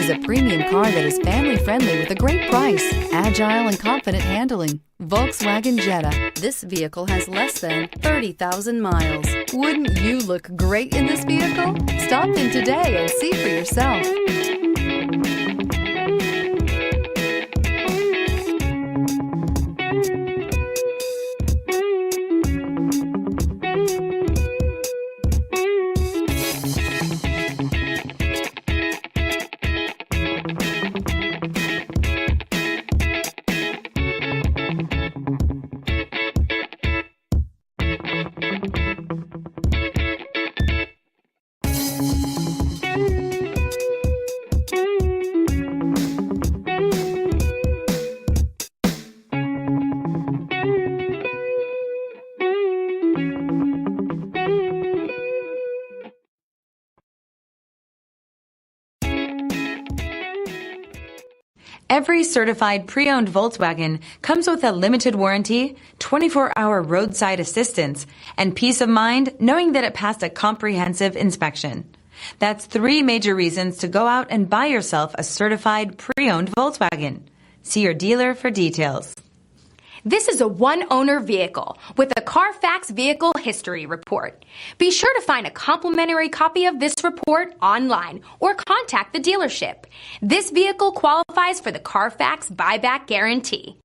is a premium car that is family-friendly with a great price, agile and confident handling. Volkswagen Jetta. This vehicle has less than 30,000 miles. Wouldn't you look great in this vehicle? Stop in today and see for yourself. Every certified pre-owned Volkswagen comes with a limited warranty, 24-hour roadside assistance, and peace of mind knowing that it passed a comprehensive inspection. That's 3 major reasons to go out and buy yourself a certified pre-owned Volkswagen. See your dealer for details. This is a one-owner vehicle with a Carfax Vehicle History Report. Be sure to find a complimentary copy of this report online or contact the dealership. This vehicle qualifies for the Carfax Buyback Guarantee.